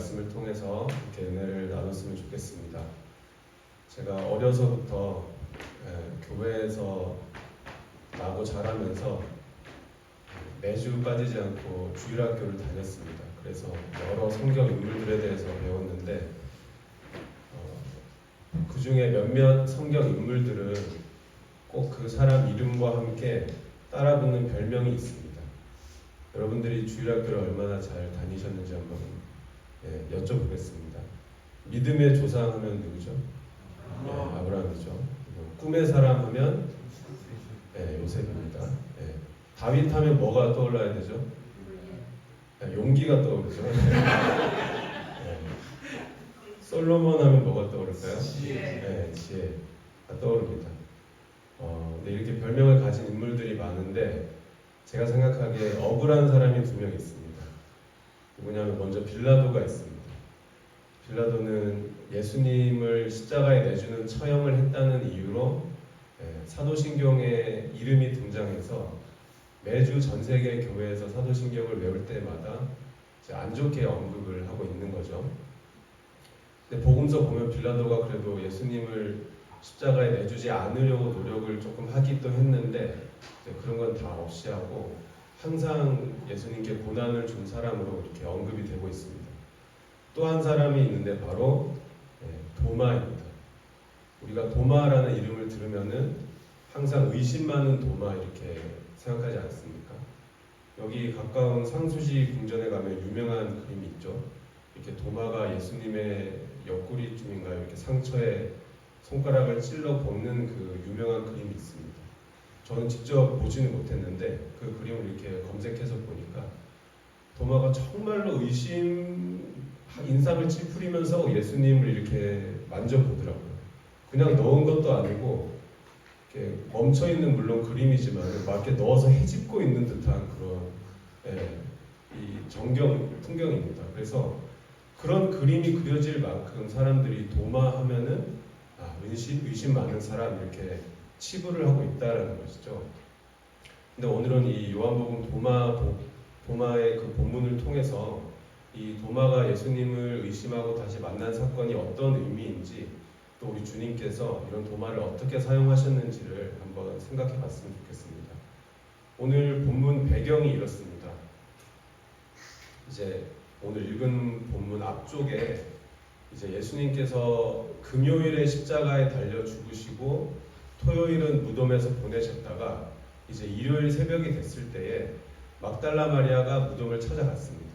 말씀을 통해서 이렇게 은혜를 나눴으면 좋겠습니다. 제가 어려서부터 교회에서 나고 자라면서 매주 빠지지 않고 주일학교를 다녔습니다. 그래서 여러 성경 인물들에 대해서 배웠는데 그 중에 몇몇 성경 인물들은 꼭 그 사람 이름과 함께 따라붙는 별명이 있습니다. 여러분들이 주일학교를 얼마나 잘 다니셨는지 한번 여쭤보겠습니다. 믿음의 조상 하면 누구죠? 아브라함이죠. 꿈의 사람 하면 요셉입니다. 다윗 하면 뭐가 떠올라야 되죠? 용기가 떠오르죠. 솔로몬 하면 뭐가 떠오를까요? 지혜가 떠오릅니다. 근데 이렇게 별명을 가진 인물들이 많은데 제가 생각하기에 억울한 사람이 두 명 있습니다. 누구냐면 먼저 빌라도가 있습니다. 빌라도는 예수님을 십자가에 내주는 처형을 했다는 이유로 사도신경에 이름이 등장해서 매주 전 세계 교회에서 사도신경을 외울 때마다 안 좋게 언급을 하고 있는 거죠. 근데 복음서 보면 빌라도가 그래도 예수님을 십자가에 내주지 않으려고 노력을 조금 하기도 했는데 그런 건 다 없이 하고 항상 예수님께 고난을 준 사람으로 이렇게 언급이 되고 있습니다. 또 한 사람이 있는데 바로 도마입니다. 우리가 도마라는 이름을 들으면은 항상 의심 많은 도마 이렇게 생각하지 않습니까? 여기 가까운 상수시 궁전에 가면 유명한 그림이 있죠. 이렇게 도마가 예수님의 옆구리쯤인가요? 이렇게 상처에 손가락을 찔러 볶는 그 유명한 그림이 있습니다. 저는 직접 보지는 못했는데 그 그림을 이렇게 검색해서 보니까 도마가 정말로 인상을 찌푸리면서 예수님을 이렇게 만져보더라고요. 그냥 넣은 것도 아니고 이렇게 멈춰있는 물론 그림이지만 막 이렇게 넣어서 헤집고 있는 듯한 그런 이 풍경입니다. 그래서 그런 그림이 그려질 만큼 사람들이 도마 하면은 의심 많은 사람 이렇게 치부를 하고 있다라는 것이죠. 근데 오늘은 이 요한복음 도마의 그 본문을 통해서 이 도마가 예수님을 의심하고 다시 만난 사건이 어떤 의미인지 또 우리 주님께서 이런 도마를 어떻게 사용하셨는지를 한번 생각해 봤으면 좋겠습니다. 오늘 본문 배경이 이렇습니다. 이제 오늘 읽은 본문 앞쪽에 이제 예수님께서 금요일에 십자가에 달려 죽으시고 토요일은 무덤에서 보내셨다가 이제 일요일 새벽이 됐을 때에 막달라 마리아가 무덤을 찾아갔습니다.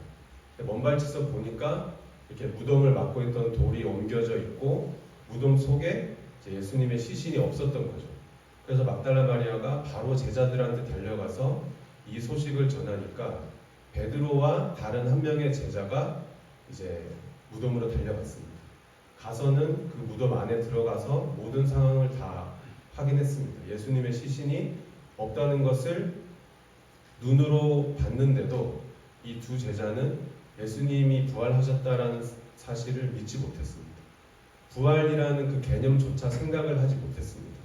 먼발치서 보니까 이렇게 무덤을 막고 있던 돌이 옮겨져 있고 무덤 속에 이제 예수님의 시신이 없었던 거죠. 그래서 막달라 마리아가 바로 제자들한테 달려가서 이 소식을 전하니까 베드로와 다른 한 명의 제자가 이제 무덤으로 달려갔습니다. 가서는 그 무덤 안에 들어가서 모든 상황을 다 확인했습니다. 예수님의 시신이 없다는 것을 눈으로 봤는데도 이 두 제자는 예수님이 부활하셨다라는 사실을 믿지 못했습니다. 부활이라는 그 개념조차 생각을 하지 못했습니다.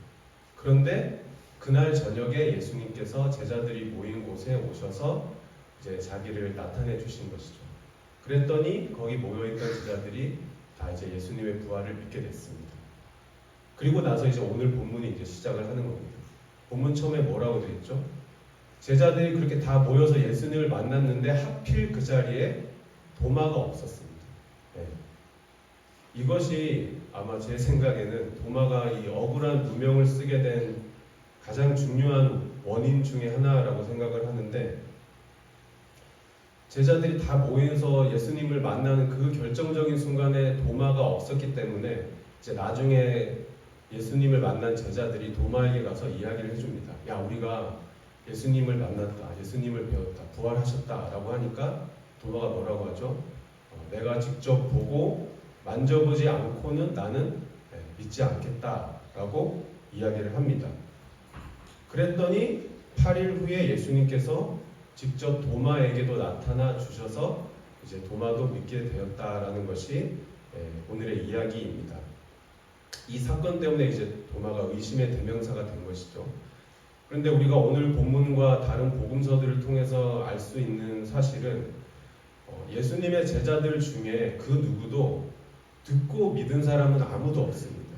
그런데 그날 저녁에 예수님께서 제자들이 모인 곳에 오셔서 이제 자기를 나타내 주신 것이죠. 그랬더니 거기 모여있던 제자들이 다 이제 예수님의 부활을 믿게 됐습니다. 그리고 나서 이제 오늘 본문이 이제 시작을 하는 겁니다. 본문 처음에 뭐라고 되어 있죠? 제자들이 그렇게 다 모여서 예수님을 만났는데 하필 그 자리에 도마가 없었습니다. 이것이 아마 제 생각에는 도마가 이 억울한 누명을 쓰게 된 가장 중요한 원인 중에 하나라고 생각을 하는데 제자들이 다 모여서 예수님을 만나는 그 결정적인 순간에 도마가 없었기 때문에 이제 나중에 예수님을 만난 제자들이 도마에게 가서 이야기를 해줍니다. 야, 우리가 예수님을 만났다, 예수님을 배웠다, 부활하셨다 라고 하니까 도마가 뭐라고 하죠? 내가 직접 보고 만져보지 않고는 나는 믿지 않겠다 라고 이야기를 합니다. 그랬더니 8일 후에 예수님께서 직접 도마에게도 나타나 주셔서 이제 도마도 믿게 되었다라는 것이 오늘의 이야기입니다. 이 사건 때문에 이제 도마가 의심의 대명사가 된 것이죠. 그런데 우리가 오늘 본문과 다른 복음서들을 통해서 알 수 있는 사실은 예수님의 제자들 중에 그 누구도 듣고 믿은 사람은 아무도 없습니다.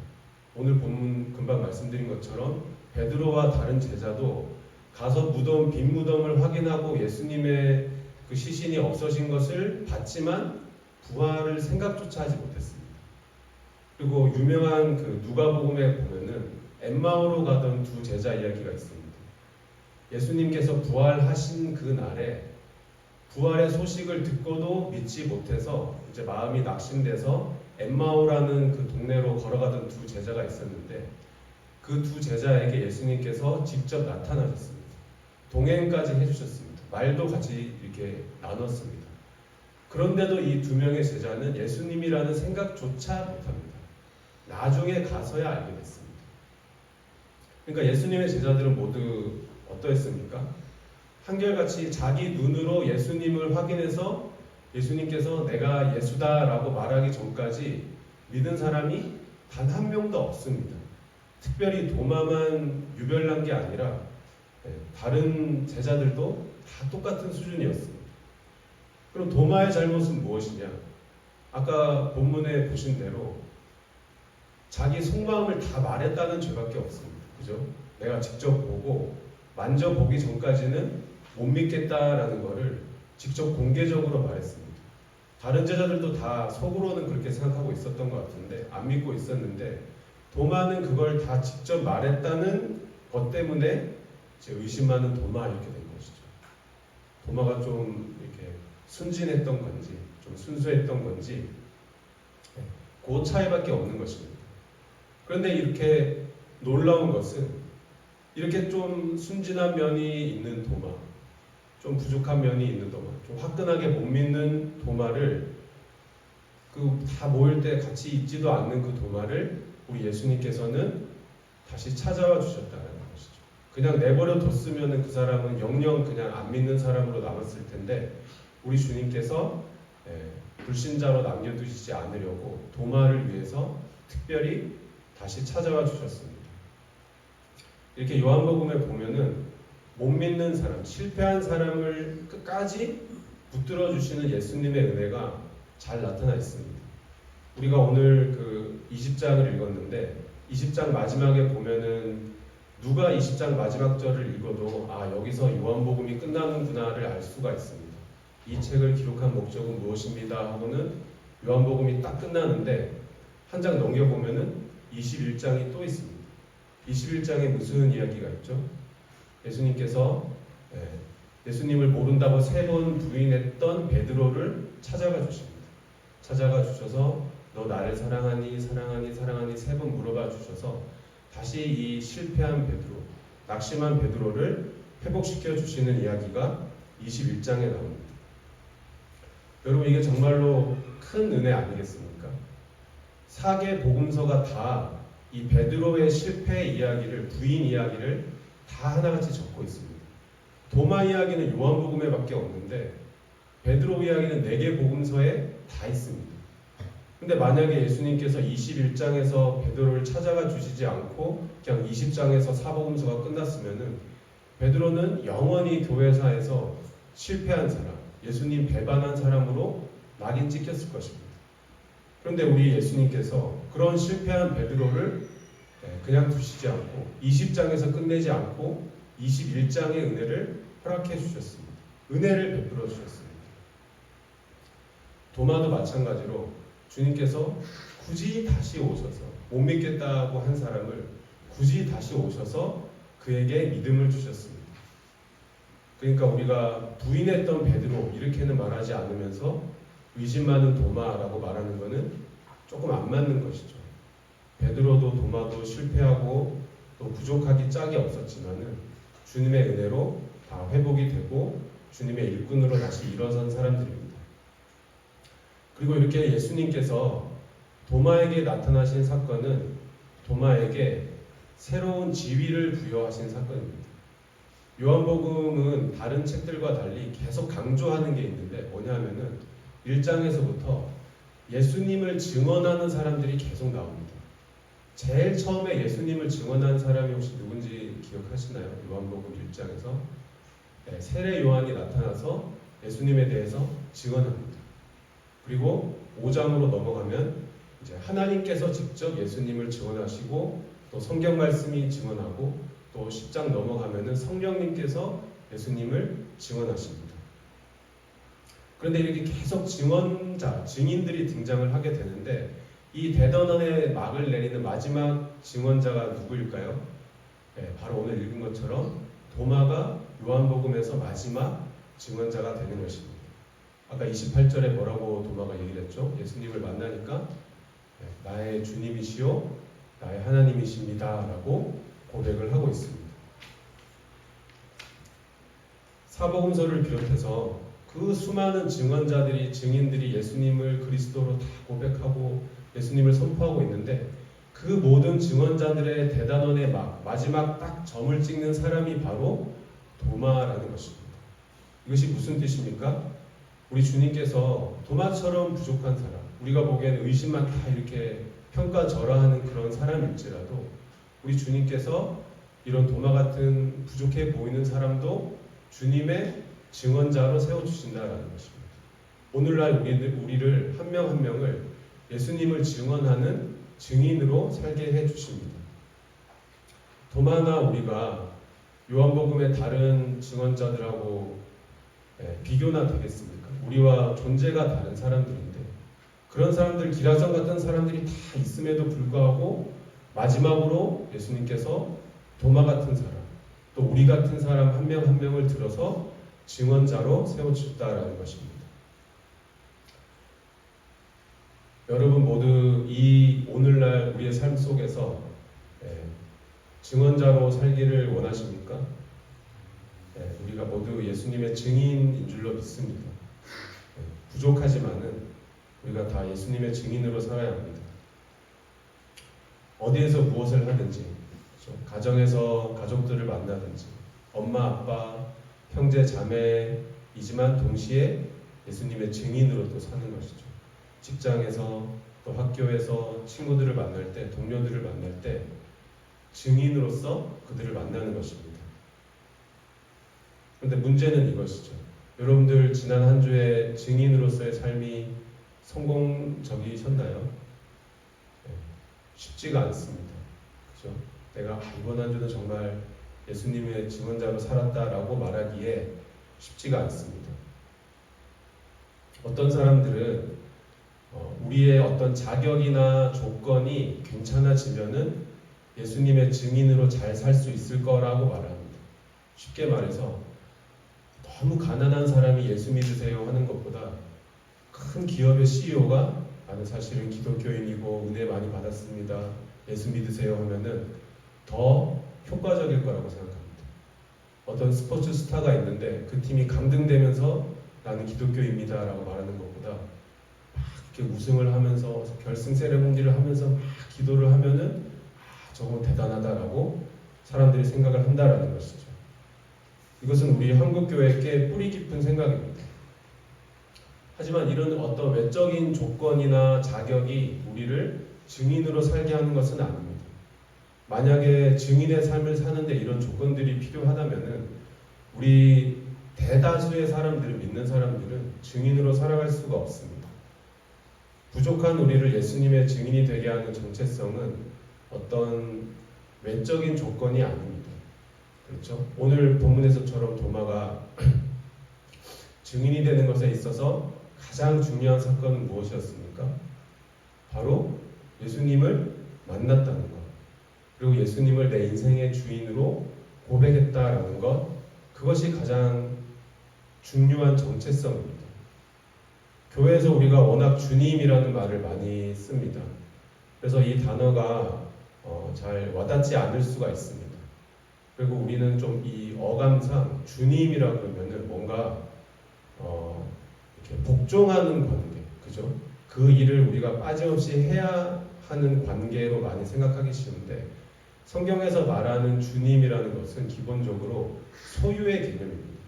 오늘 본문 금방 말씀드린 것처럼 베드로와 다른 제자도 가서 빈 무덤을 확인하고 예수님의 그 시신이 없어진 것을 봤지만 부활을 생각조차 하지 못했습니다. 그리고 유명한 그 누가복음에 보면은 엠마오로 가던 두 제자 이야기가 있습니다. 예수님께서 부활하신 그 날에 부활의 소식을 듣고도 믿지 못해서 이제 마음이 낙심돼서 엠마오라는 그 동네로 걸어가던 두 제자가 있었는데 그 두 제자에게 예수님께서 직접 나타나셨습니다. 동행까지 해주셨습니다. 말도 같이 이렇게 나눴습니다. 그런데도 이 두 명의 제자는 예수님이라는 생각조차 못합니다. 나중에 가서야 알게 됐습니다. 그러니까 예수님의 제자들은 모두 어떠했습니까? 한결같이 자기 눈으로 예수님을 확인해서 예수님께서 내가 예수다라고 말하기 전까지 믿은 사람이 단 한 명도 없습니다. 특별히 도마만 유별난 게 아니라 다른 제자들도 다 똑같은 수준이었습니다. 그럼 도마의 잘못은 무엇이냐? 아까 본문에 보신 대로 자기 속마음을 다 말했다는 죄밖에 없습니다. 그죠? 내가 직접 보고 만져보기 전까지는 못 믿겠다라는 것을 직접 공개적으로 말했습니다. 다른 제자들도 다 속으로는 그렇게 생각하고 있었던 것 같은데 안 믿고 있었는데 도마는 그걸 다 직접 말했다는 것 때문에 이제 의심하는 도마 이렇게 된 것이죠. 도마가 좀 이렇게 순진했던 건지 좀 순수했던 건지 그 차이밖에 없는 것입니다. 그런데 이렇게 놀라운 것은 이렇게 좀 순진한 면이 있는 도마, 좀 부족한 면이 있는 도마, 좀 화끈하게 못 믿는 도마를 그 다 모일 때 같이 있지도 않는 그 도마를 우리 예수님께서는 다시 찾아와 주셨다는 것이죠. 그냥 내버려 뒀으면 그 사람은 영영 그냥 안 믿는 사람으로 남았을 텐데 우리 주님께서 불신자로 남겨두시지 않으려고 도마를 위해서 특별히 다시 찾아와 주셨습니다. 이렇게 요한복음에 보면은 못 믿는 사람, 실패한 사람을 끝까지 붙들어 주시는 예수님의 은혜가 잘 나타나 있습니다. 우리가 오늘 그 20장을 읽었는데 20장 마지막에 보면은 누가 20장 마지막 절을 읽어도 아 여기서 요한복음이 끝나는구나를 알 수가 있습니다. 이 책을 기록한 목적은 무엇입니다 하고는 요한복음이 딱 끝나는데 한 장 넘겨보면은 21장이 또 있습니다. 21장에 무슨 이야기가 있죠? 예수님께서 예수님을 모른다고 3번 부인했던 베드로를 찾아가 주십니다. 찾아가 주셔서 너 나를 사랑하니 사랑하니 사랑하니 3번 물어봐 주셔서 다시 이 실패한 베드로, 낙심한 베드로를 회복시켜 주시는 이야기가 21장에 나옵니다. 여러분 이게 정말로 큰 은혜 아니겠습니까? 4개 복음서가 다 이 베드로의 실패 이야기를, 부인 이야기를 다 하나같이 적고 있습니다. 도마 이야기는 요한복음에 밖에 없는데 베드로 이야기는 4개 복음서에 다 있습니다. 근데 만약에 예수님께서 21장에서 베드로를 찾아가 주시지 않고 그냥 20장에서 사복음서가 끝났으면은 베드로는 영원히 교회사에서 실패한 사람, 예수님 배반한 사람으로 낙인 찍혔을 것입니다. 그런데 우리 예수님께서 그런 실패한 베드로를 그냥 두시지 않고 20장에서 끝내지 않고 21장의 은혜를 허락해 주셨습니다. 은혜를 베풀어 주셨습니다. 도마도 마찬가지로 주님께서 굳이 다시 오셔서 못 믿겠다고 한 사람을 굳이 다시 오셔서 그에게 믿음을 주셨습니다. 그러니까 우리가 부인했던 베드로 이렇게는 말하지 않으면서 의심 많은 도마라고 말하는 것은 조금 안 맞는 것이죠. 베드로도 도마도 실패하고 또 부족하기 짝이 없었지만은 주님의 은혜로 다 회복이 되고 주님의 일꾼으로 다시 일어선 사람들입니다. 그리고 이렇게 예수님께서 도마에게 나타나신 사건은 도마에게 새로운 지위를 부여하신 사건입니다. 요한복음은 다른 책들과 달리 계속 강조하는 게 있는데 뭐냐면은 1장에서부터 예수님을 증언하는 사람들이 계속 나옵니다. 제일 처음에 예수님을 증언한 사람이 혹시 누군지 기억하시나요? 요한복음 1장에서 세례 요한이 나타나서 예수님에 대해서 증언합니다. 그리고 5장으로 넘어가면 이제 하나님께서 직접 예수님을 증언하시고 또 성경 말씀이 증언하고 또 10장 넘어가면은 성령님께서 예수님을 증언하십니다. 그런데 이렇게 계속 증언자, 증인들이 등장을 하게 되는데 이 대단원의 막을 내리는 마지막 증언자가 누구일까요? 네, 바로 오늘 읽은 것처럼 도마가 요한복음에서 마지막 증언자가 되는 것입니다. 아까 28절에 뭐라고 도마가 얘기를 했죠? 예수님을 만나니까 나의 주님이시요 나의 하나님이십니다 라고 고백을 하고 있습니다. 사복음서를 비롯해서 그 수많은 증언자들이, 증인들이 예수님을 그리스도로 다 고백하고 예수님을 선포하고 있는데 그 모든 증언자들의 대단원의 마지막 딱 점을 찍는 사람이 바로 도마라는 것입니다. 이것이 무슨 뜻입니까? 우리 주님께서 도마처럼 부족한 사람, 우리가 보기에는 의심만 다 이렇게 평가절하하는 그런 사람일지라도 우리 주님께서 이런 도마 같은 부족해 보이는 사람도 주님의 증언자로 세워주신다라는 것입니다. 오늘날 우리를 한 명 한 명을 예수님을 증언하는 증인으로 살게 해주십니다. 도마나 우리가 요한복음의 다른 증언자들하고 비교나 되겠습니까? 우리와 존재가 다른 사람들인데 그런 사람들, 기라성 같은 사람들이 다 있음에도 불구하고 마지막으로 예수님께서 도마 같은 사람, 또 우리 같은 사람 한 명 한 명을 들어서 증언자로 세워주셨다라는 것입니다. 여러분 모두 이 오늘날 우리의 삶 속에서 증언자로 살기를 원하십니까? 우리가 모두 예수님의 증인인 줄로 믿습니다. 부족하지만은 우리가 다 예수님의 증인으로 살아야 합니다. 어디에서 무엇을 하든지, 그렇죠? 가정에서 가족들을 만나든지, 엄마, 아빠, 형제, 자매이지만 동시에 예수님의 증인으로 또 사는 것이죠. 직장에서 또 학교에서 친구들을 만날 때, 동료들을 만날 때 증인으로서 그들을 만나는 것입니다. 그런데 문제는 이것이죠. 여러분들 지난 한 주에 증인으로서의 삶이 성공적이셨나요? 네, 쉽지가 않습니다. 그렇죠? 내가 이번 한 주는 정말 예수님의 증언자로 살았다라고 말하기에 쉽지가 않습니다. 어떤 사람들은 우리의 어떤 자격이나 조건이 괜찮아지면은 예수님의 증인으로 잘 살 수 있을 거라고 말합니다. 쉽게 말해서 너무 가난한 사람이 예수 믿으세요 하는 것보다 큰 기업의 CEO가 나는 사실은 기독교인이고 은혜 많이 받았습니다. 예수 믿으세요 하면은 더 효과적일 거라고 생각합니다. 어떤 스포츠 스타가 있는데 그 팀이 강등되면서 나는 기독교입니다 라고 말하는 것보다 막 이렇게 우승을 하면서 결승 세레모니를 하면서 막 기도를 하면은 저건 대단하다라고 사람들이 생각을 한다라는 것이죠. 이것은 우리 한국교회의 꽤 뿌리 깊은 생각입니다. 하지만 이런 어떤 외적인 조건이나 자격이 우리를 증인으로 살게 하는 것은 아닙니다. 만약에 증인의 삶을 사는데 이런 조건들이 필요하다면은 우리 대다수의 사람들을 믿는 사람들은 증인으로 살아갈 수가 없습니다. 부족한 우리를 예수님의 증인이 되게 하는 정체성은 어떤 외적인 조건이 아닙니다. 그렇죠? 오늘 본문에서처럼 도마가 증인이 되는 것에 있어서 가장 중요한 사건은 무엇이었습니까? 바로 예수님을 만났다는 것. 그리고 예수님을 내 인생의 주인으로 고백했다라는 것. 그것이 가장 중요한 정체성입니다. 교회에서 우리가 워낙 주님이라는 말을 많이 씁니다. 그래서 이 단어가 잘 와닿지 않을 수가 있습니다. 그리고 우리는 좀 이 어감상 주님이라고 그러면은 뭔가 이렇게 복종하는 관계, 그죠? 그 일을 우리가 빠짐없이 해야 하는 관계로 많이 생각하기 쉬운데 성경에서 말하는 주님이라는 것은 기본적으로 소유의 개념입니다.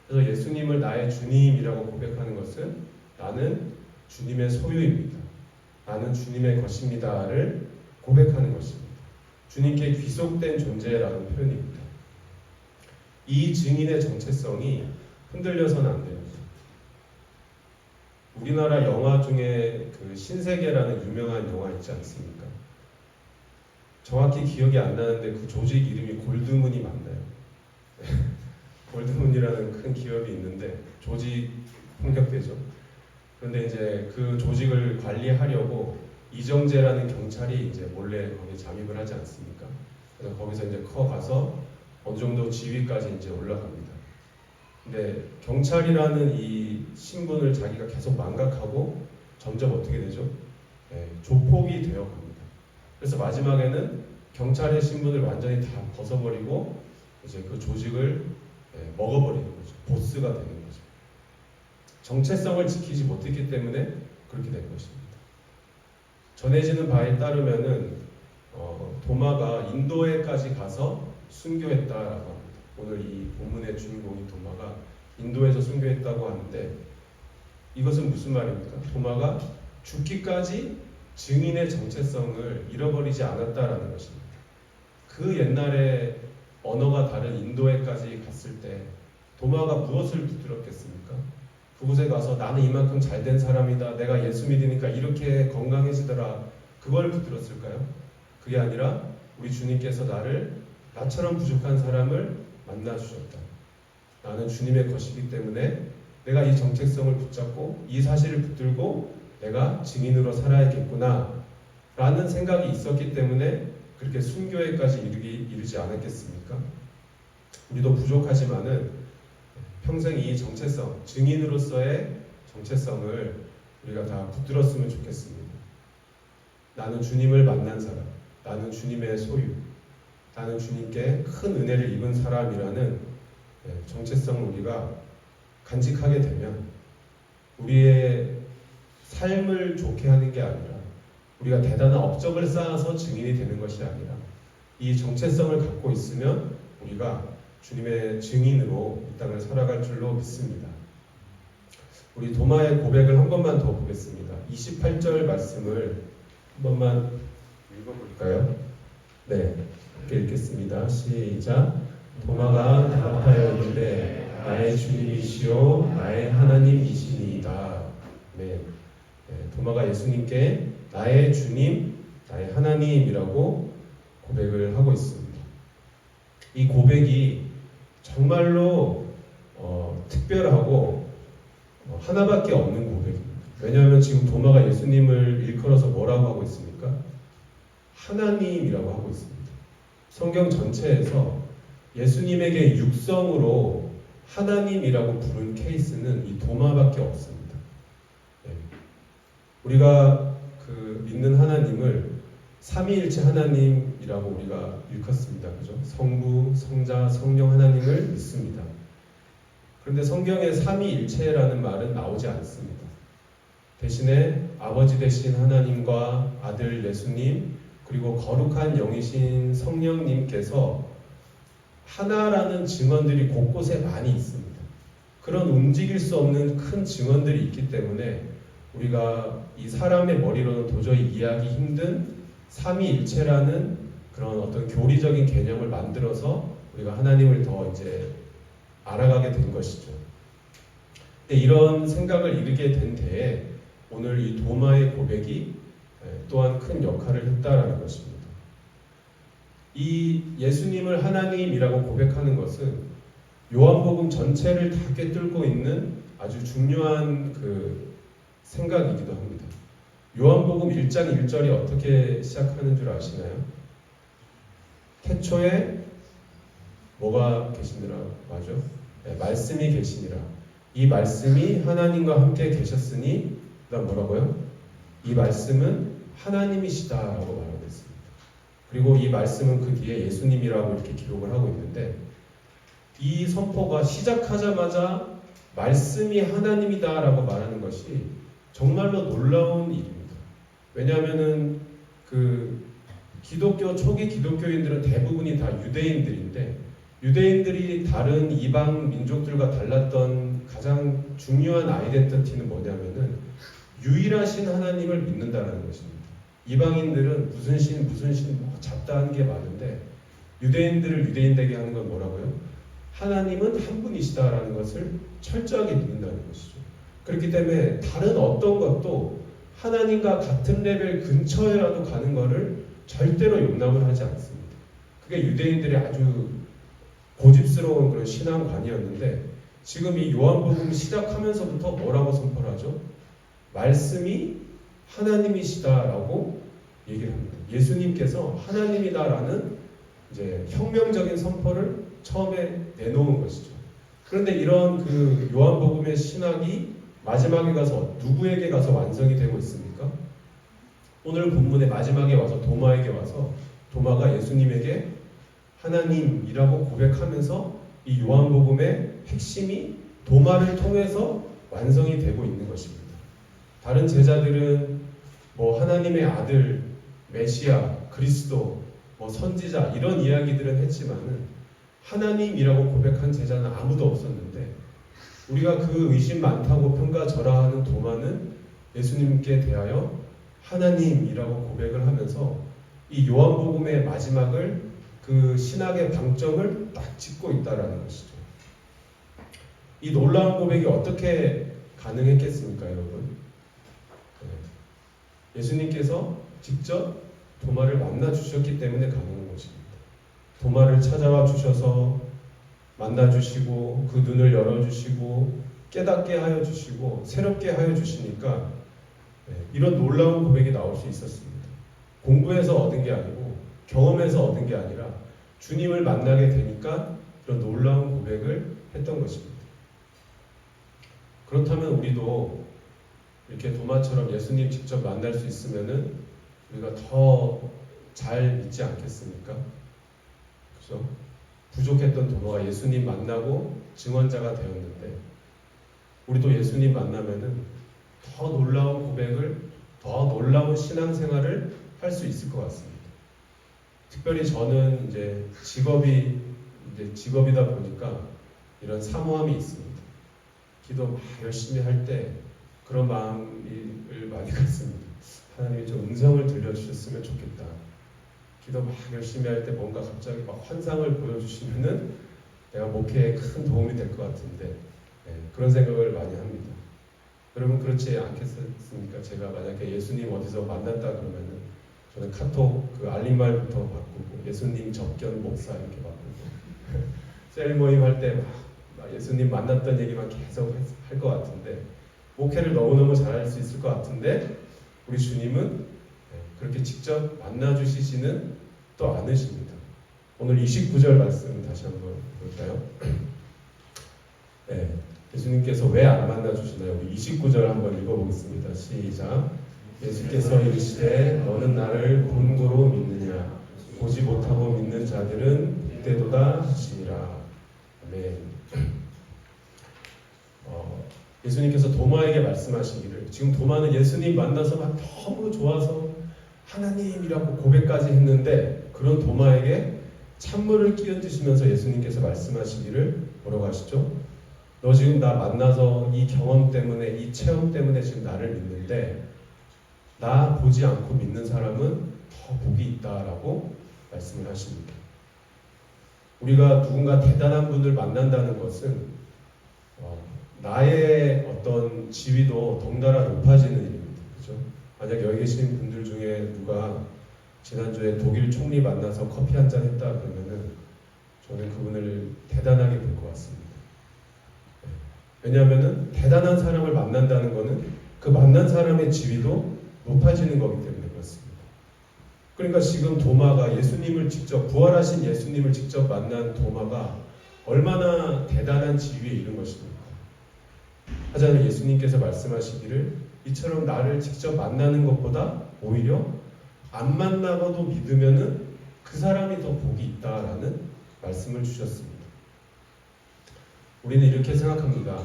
그래서 예수님을 나의 주님이라고 고백하는 것은 나는 주님의 소유입니다. 나는 주님의 것입니다를 고백하는 것입니다. 주님께 귀속된 존재라는 표현입니다. 이 증인의 정체성이 흔들려서는 안 됩니다. 우리나라 영화 중에 그 신세계라는 유명한 영화 있지 않습니까? 정확히 기억이 안 나는데 그 조직 이름이 골드문이 맞나요? 골드문이라는 큰 기업이 있는데 조직 폭력배죠. 그런데 이제 그 조직을 관리하려고 이정재라는 경찰이 이제 몰래 거기 잠입을 하지 않습니까? 그래서 거기서 이제 커가서 어느 정도 지위까지 이제 올라갑니다. 근데 경찰이라는 이 신분을 자기가 계속 망각하고 점점 어떻게 되죠? 조폭이 되어 갑니다. 그래서 마지막에는 경찰의 신분을 완전히 다 벗어버리고 이제 그 조직을 먹어버리는 거죠. 보스가 되는 거죠. 정체성을 지키지 못했기 때문에 그렇게 된 것입니다. 전해지는 바에 따르면은 도마가 인도에까지 가서 순교했다라고 합니다. 오늘 이 본문의 주인공인 도마가 인도에서 순교했다고 하는데 이것은 무슨 말입니까? 도마가 죽기까지 증인의 정체성을 잃어버리지 않았다라는 것입니다. 그 옛날에 언어가 다른 인도에까지 갔을 때 도마가 무엇을 붙들었겠습니까? 그곳에 가서 나는 이만큼 잘된 사람이다. 내가 예수 믿으니까 이렇게 건강해지더라. 그걸 붙들었을까요? 그게 아니라 우리 주님께서 나처럼 부족한 사람을 만나 주셨다. 나는 주님의 것이기 때문에 내가 이 정체성을 붙잡고 이 사실을 붙들고 내가 증인으로 살아야겠구나 라는 생각이 있었기 때문에 그렇게 순교에까지 이르지 않았겠습니까? 우리도 부족하지만은 평생 이 정체성, 증인으로서의 정체성을 우리가 다 붙들었으면 좋겠습니다. 나는 주님을 만난 사람, 나는 주님의 소유, 나는 주님께 큰 은혜를 입은 사람이라는 정체성을 우리가 간직하게 되면 우리의 삶을 좋게 하는 게 아니라 우리가 대단한 업적을 쌓아서 증인이 되는 것이 아니라 이 정체성을 갖고 있으면 우리가 주님의 증인으로 이 땅을 살아갈 줄로 믿습니다. 우리 도마의 고백을 한 번만 더 보겠습니다. 28절 말씀을 한 번만 읽어볼까요? 네, 함께 읽겠습니다. 시작. 도마가 대답하여 이르되 나의 주님이시오 나의 하나님이시니이다. 네, 도마가 예수님께 나의 주님, 나의 하나님이라고 고백을 하고 있습니다. 이 고백이 정말로 특별하고 하나밖에 없는 고백입니다. 왜냐하면 지금 도마가 예수님을 일컬어서 뭐라고 하고 있습니까? 하나님이라고 하고 있습니다. 성경 전체에서 예수님에게 육성으로 하나님이라고 부른 케이스는 이 도마밖에 없습니다. 우리가 그 믿는 하나님을 삼위일체 하나님이라고 우리가 일컫습니다. 그죠? 성부, 성자, 성령 하나님을 믿습니다. 그런데 성경에 삼위일체라는 말은 나오지 않습니다. 대신에 아버지 되신 하나님과 아들 예수님 그리고 거룩한 영이신 성령님께서 하나라는 증언들이 곳곳에 많이 있습니다. 그런 움직일 수 없는 큰 증언들이 있기 때문에 우리가 이 사람의 머리로는 도저히 이해하기 힘든 삼위일체라는 그런 어떤 교리적인 개념을 만들어서 우리가 하나님을 더 이제 알아가게 된 것이죠. 근데 이런 생각을 이루게 된 데에 오늘 이 도마의 고백이 또한 큰 역할을 했다라는 것입니다. 이 예수님을 하나님이라고 고백하는 것은 요한복음 전체를 다 꿰뚫고 있는 아주 중요한 그 생각이기도 합니다. 요한복음 1장 1절이 어떻게 시작하는 줄 아시나요? 태초에 뭐가 계시니라 맞죠? 네, 말씀이 계시니라. 이 말씀이 하나님과 함께 계셨으니 그다음 뭐라고요? 이 말씀은 하나님이시다라고 말하고 있습니다. 그리고 이 말씀은 그 뒤에 예수님이라고 이렇게 기록을 하고 있는데 이 선포가 시작하자마자 말씀이 하나님이다라고 말하는 것이 정말로 놀라운 일입니다. 왜냐하면은 그 기독교 초기 기독교인들은 대부분이 다 유대인들인데 유대인들이 다른 이방 민족들과 달랐던 가장 중요한 아이덴티티는 뭐냐면은 유일하신 하나님을 믿는다는 것입니다. 이방인들은 무슨 신 뭐 잡다한 게 많은데 유대인들을 유대인 되게 하는 건 뭐라고요? 하나님은 한 분이시다라는 것을 철저하게 믿는다는 것이죠. 그러니까 그렇기 때문에 다른 어떤 것도 하나님과 같은 레벨 근처에라도 가는 것을 절대로 용납을 하지 않습니다. 그게 유대인들의 아주 고집스러운 그런 신앙관이었는데 지금 이 요한복음 시작하면서부터 뭐라고 선포하죠? 말씀이 하나님이시다라고 얘기를 합니다. 예수님께서 하나님이다라는 이제 혁명적인 선포를 처음에 내놓은 것이죠. 그런데 이런 그 요한복음의 신학이 마지막에 가서 누구에게 가서 완성이 되고 있습니까? 오늘 본문의 마지막에 와서 도마에게 와서 도마가 예수님에게 하나님이라고 고백하면서 이 요한복음의 핵심이 도마를 통해서 완성이 되고 있는 것입니다. 다른 제자들은 뭐 하나님의 아들, 메시아, 그리스도, 뭐 선지자 이런 이야기들은 했지만은 하나님이라고 고백한 제자는 아무도 없었는데 우리가 그 의심 많다고 평가절하하는 도마는 예수님께 대하여 하나님이라고 고백을 하면서 이 요한복음의 마지막을 그 신학의 방점을 딱 짚고 있다라는 것이죠. 이 놀라운 고백이 어떻게 가능했겠습니까, 여러분? 예수님께서 직접 도마를 만나 주셨기 때문에 가능한 것입니다. 도마를 찾아와 주셔서 만나 주시고 그 눈을 열어 주시고 깨닫게 하여 주시고 새롭게 하여 주시니까 이런 놀라운 고백이 나올 수 있었습니다. 공부해서 얻은 게 아니고 경험해서 얻은 게 아니라 주님을 만나게 되니까 이런 놀라운 고백을 했던 것입니다. 그렇다면 우리도 이렇게 도마처럼 예수님 직접 만날 수 있으면은 우리가 더 잘 믿지 않겠습니까? 그죠? 부족했던 도마가 예수님 만나고 증언자가 되었는데 우리도 예수님 만나면은 더 놀라운 고백을, 더 놀라운 신앙생활을 할 수 있을 것 같습니다. 특별히 저는 이제 직업이다 보니까 이런 사모함이 있습니다. 기도 막 열심히 할 때 그런 마음을 많이 갖습니다. 하나님이 좀 음성을 들려주셨으면 좋겠다. 기도 막 열심히 할 때 뭔가 갑자기 막 환상을 보여주시면은 내가 목회에 큰 도움이 될 것 같은데 그런 생각을 많이 합니다. 여러분 그렇지 않겠습니까? 제가 만약에 예수님 어디서 만났다 그러면은 저는 카톡 그 알림말부터 바꾸고 예수님 접견 목사 이렇게 바꾸고 셀 모임 할 때 막 예수님 만났던 얘기만 계속 할 것 같은데 목회를 너무너무 잘할 수 있을 것 같은데 우리 주님은 그렇게 직접 만나주시지는 또 않으십니다. 오늘 29절 말씀 다시 한번 볼까요? 예수님께서 왜 안 만나주시나요? 우리 29절 한번 읽어보겠습니다. 시작. 예수께서 이르시되 너는 나를 본고로 믿느냐? 보지 못하고 믿는 자들은 복되도다 하시니라. 아멘. 예수님께서 도마에게 말씀하시기를 지금 도마는 예수님 만나서 막 너무 좋아서 하나님이라고 고백까지 했는데 그런 도마에게 찬물을 끼얹으시면서 예수님께서 말씀하시기를 뭐라고 하시죠? 너 지금 나 만나서 이 경험 때문에 이 체험 때문에 지금 나를 믿는데 나 보지 않고 믿는 사람은 더 복이 있다라고 말씀을 하십니다. 우리가 누군가 대단한 분을 만난다는 것은 나의 어떤 지위도 덩달아 높아지는 일입니다. 그죠? 만약 여기 계신 분들 중에 누가 지난주에 독일 총리 만나서 커피 한잔 했다 그러면은 저는 그분을 대단하게 볼 것 같습니다. 왜냐하면은 대단한 사람을 만난다는 것은 그 만난 사람의 지위도 높아지는 거기 때문에 그렇습니다. 그러니까 지금 도마가 예수님을 직접 부활하신 예수님을 직접 만난 도마가 얼마나 대단한 지위에 이른 것입니까? 하자면 예수님께서 말씀하시기를 이처럼 나를 직접 만나는 것보다 오히려 안 만나고도 믿으면은 그 사람이 더 복이 있다라는 말씀을 주셨습니다. 우리는 이렇게 생각합니다.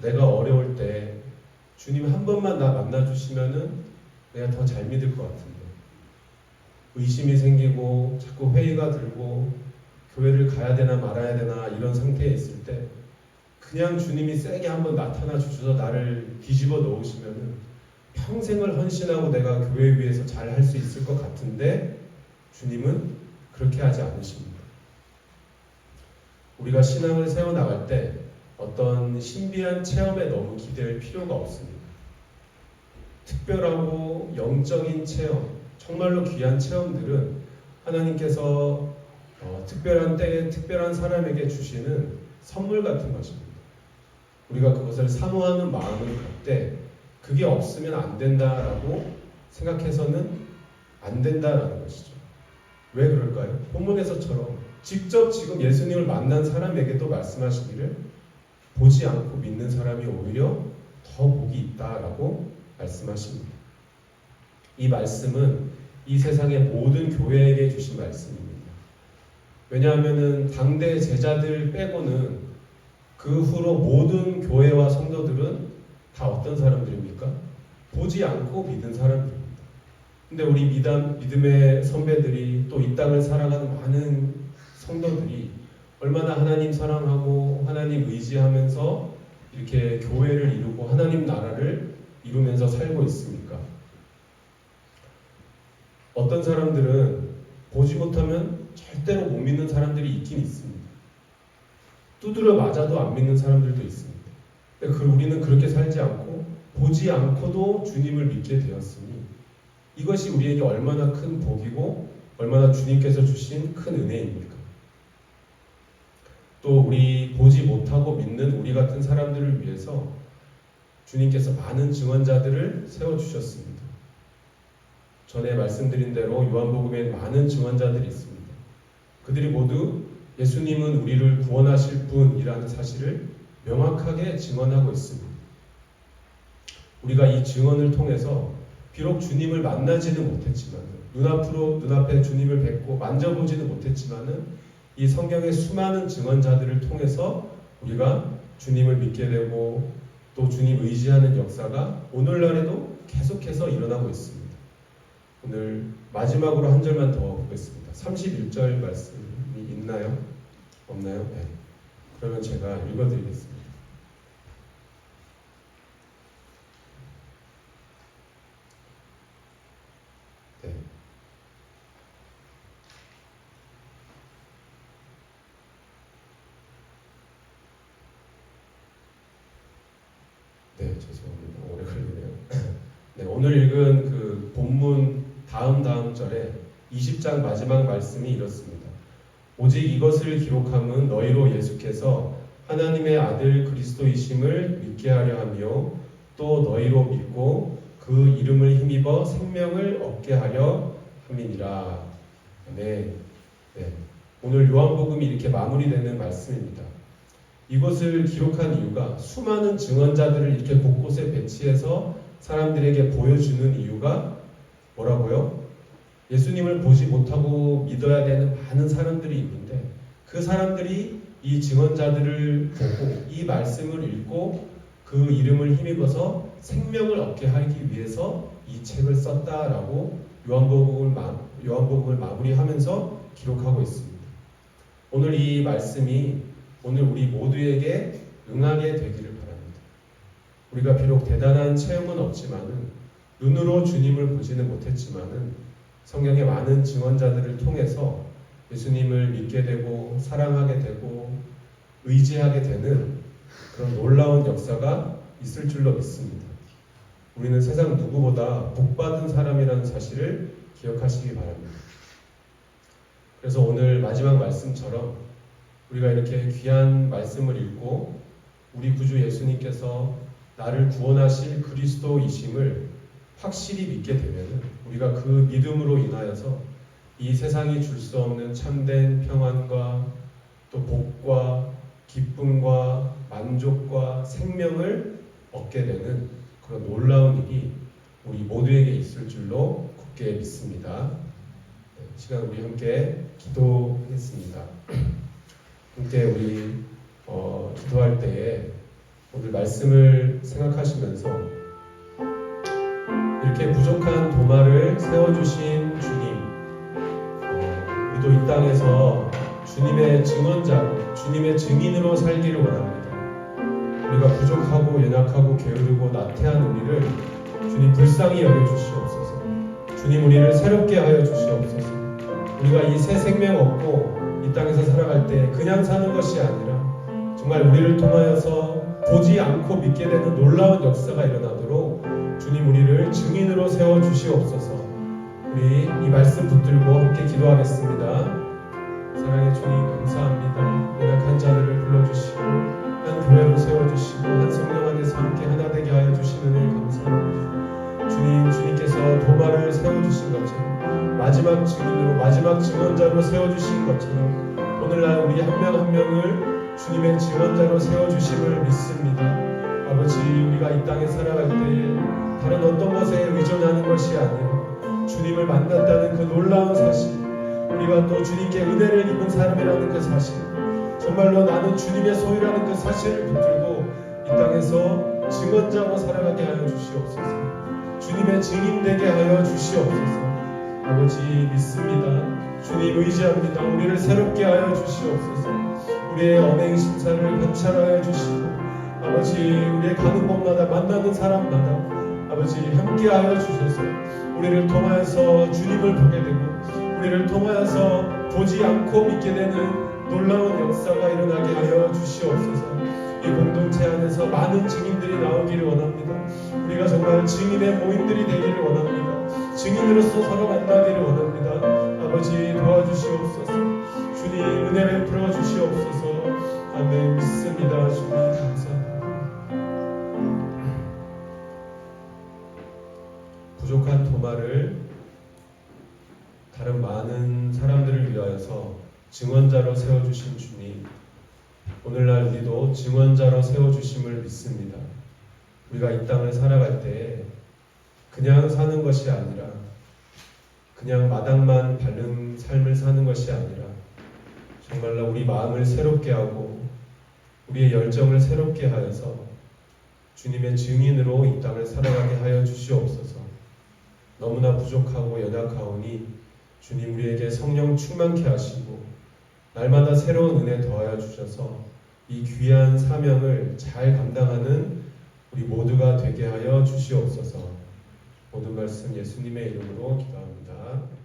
내가 어려울 때 주님 한 번만 나 만나주시면은 내가 더 잘 믿을 것 같은데 의심이 생기고 자꾸 회의가 들고 교회를 가야 되나 말아야 되나 이런 상태에 있을 때 그냥 주님이 세게 한번 나타나 주셔서 나를 뒤집어 놓으시면은 평생을 헌신하고 내가 교회 위에서 잘 할 수 있을 것 같은데 주님은 그렇게 하지 않으십니다. 우리가 신앙을 세워나갈 때 어떤 신비한 체험에 너무 기댈 필요가 없습니다. 특별하고 영적인 체험, 정말로 귀한 체험들은 하나님께서 특별한 때에 특별한 사람에게 주시는 선물 같은 것입니다. 우리가 그것을 사모하는 마음을 갖되 그게 없으면 안 된다라고 생각해서는 안 된다라는 것이죠. 왜 그럴까요? 본문에서처럼 직접 지금 예수님을 만난 사람에게도 말씀하시기를 보지 않고 믿는 사람이 오히려 더 복이 있다라고 말씀하십니다. 이 말씀은 이 세상의 모든 교회에게 주신 말씀입니다. 왜냐하면 당대 제자들 빼고는 그 후로 모든 교회와 성도들은 다 어떤 사람들입니까? 보지 않고 믿은 사람들입니다. 근데 우리 믿음의 선배들이 또 이 땅을 살아가는 많은 성도들이 얼마나 하나님 사랑하고 하나님 의지하면서 이렇게 교회를 이루고 하나님 나라를 이루면서 살고 있습니까? 어떤 사람들은 보지 못하면 절대로 못 믿는 사람들이 있긴 있습니다. 두드려 맞아도 안 믿는 사람들도 있습니다. 근데 우리는 그렇게 살지 않고 보지 않고도 주님을 믿게 되었으니 이것이 우리에게 얼마나 큰 복이고 얼마나 주님께서 주신 큰 은혜입니까? 또 우리 보지 못하고 믿는 우리 같은 사람들을 위해서 주님께서 많은 증언자들을 세워주셨습니다. 전에 말씀드린 대로 요한복음에 많은 증언자들이 있습니다. 그들이 모두 예수님은 우리를 구원하실 분이라는 사실을 명확하게 증언하고 있습니다. 우리가 이 증언을 통해서 비록 주님을 만나지는 못했지만 눈앞에 주님을 뵙고 만져보지는 못했지만은 이 성경의 수많은 증언자들을 통해서 우리가 주님을 믿게 되고 또 주님 의지하는 역사가 오늘날에도 계속해서 일어나고 있습니다. 오늘 마지막으로 한 절만 더 보겠습니다. 31절 말씀이 있나요? 없나요? 네. 그러면 제가 읽어드리겠습니다. 네. 네, 죄송합니다. 오래 걸리네요. 네, 오늘 읽은 그 본문 다음 절에 20장 마지막 말씀이 이렇습니다. 오직 이것을 기록함은 너희로 예수께서 하나님의 아들 그리스도이심을 믿게 하려 하며 또 너희로 믿고 그 이름을 힘입어 생명을 얻게 하려 함이니라. 네. 오늘 요한복음이 이렇게 마무리되는 말씀입니다. 이것을 기록한 이유가 수많은 증언자들을 이렇게 곳곳에 배치해서 사람들에게 보여주는 이유가 뭐라고요? 예수님을 보지 못하고 믿어야 되는 많은 사람들이 있는데 그 사람들이 이 증언자들을 보고 이 말씀을 읽고 그 이름을 힘입어서 생명을 얻게 하기 위해서 이 책을 썼다라고 요한복음을 마무리하면서 기록하고 있습니다. 오늘 이 말씀이 오늘 우리 모두에게 응하게 되기를 바랍니다. 우리가 비록 대단한 체험은 없지만은 눈으로 주님을 보지는 못했지만은 성경의 많은 증언자들을 통해서 예수님을 믿게 되고 사랑하게 되고 의지하게 되는 그런 놀라운 역사가 있을 줄로 믿습니다. 우리는 세상 누구보다 복받은 사람이라는 사실을 기억하시기 바랍니다. 그래서 오늘 마지막 말씀처럼 우리가 이렇게 귀한 말씀을 읽고 우리 구주 예수님께서 나를 구원하실 그리스도이심을 확실히 믿게 되면 우리가 그 믿음으로 인하여서 이 세상이 줄 수 없는 참된 평안과 또 복과 기쁨과 만족과 생명을 얻게 되는 그런 놀라운 일이 우리 모두에게 있을 줄로 굳게 믿습니다. 이 시간 우리 함께 기도하겠습니다. 함께 우리 기도할 때에 오늘 말씀을 생각하시면서 이렇게 부족한 도마를 세워주신 주님, 우리도 이 땅에서 주님의 증언자로, 주님의 증인으로 살기를 원합니다. 우리가 부족하고 연약하고 게으르고 나태한 우리를 주님 불쌍히 여겨주시옵소서. 주님 우리를 새롭게 하여 주시옵소서. 우리가 이 새 생명 얻고 이 땅에서 살아갈 때 그냥 사는 것이 아니라 정말 우리를 통하여서 보지 않고 믿게 되는 놀라운 역사가 일어나도록 주님 우리를 증인으로 세워주시옵소서. 우리 이 말씀 붙들고 함께 기도하겠습니다. 사랑의 주님 감사합니다. 연약한 자들을 불러주시고 한 교회로 세워주시고 한 성령 안에서 함께 하나 되게 하여 주시는 을 감사합니다. 주님, 주님께서 도마를 세워주신 것처럼 마지막 증인으로 마지막 증언자로 세워주신 것처럼 오늘날 우리 한 명 한 명을 주님의 증언자로 세워주심을 믿습니다. 아버지, 우리가 이 땅에 살아갈 때에 다른 어떤 것에 의존하는 것이 아니라 주님을 만났다는 그 놀라운 사실, 우리가 또 주님께 은혜를 입은 사람이라는 그 사실, 정말로 나는 주님의 소유라는 그 사실을 붙들고 이 땅에서 증언자로 살아가게 하여 주시옵소서. 주님의 증인 되게 하여 주시옵소서. 아버지 믿습니다. 주님 의지합니다. 우리를 새롭게 하여 주시옵소서. 우리의 언행 심사를 관찰하여 주시고 아버지 우리의 가는 곳마다 만나는 사람마다 아버지 함께 하여 주셔서 우리를 통하여서 주님을 보게 되고 우리를 통하여서 보지 않고 믿게 되는 놀라운 역사가 일어나게 하여 주시옵소서. 이 공동체 안에서 많은 증인들이 나오기를 원합니다. 우리가 정말 증인의 모임들이 되기를 원합니다. 증인으로서 서로 만나기를 원합니다. 아버지 도와주시옵소서. 주님 은혜를 풀어주시옵소서. 아멘. 믿습니다. 주님 감사합니다. 부족한 도마를 다른 많은 사람들을 위하여서 증언자로 세워주신 주님, 오늘날 우리도 증언자로 세워주심을 믿습니다. 우리가 이 땅을 살아갈 때 그냥 사는 것이 아니라 그냥 마당만 밟는 삶을 사는 것이 아니라 정말로 우리 마음을 새롭게 하고 우리의 열정을 새롭게 하여서 주님의 증인으로 이 땅을 살아가게 하여 주시옵소서. 너무나 부족하고 연약하오니 주님 우리에게 성령 충만케 하시고 날마다 새로운 은혜 더하여 주셔서 이 귀한 사명을 잘 감당하는 우리 모두가 되게 하여 주시옵소서. 모든 말씀 예수님의 이름으로 기도합니다.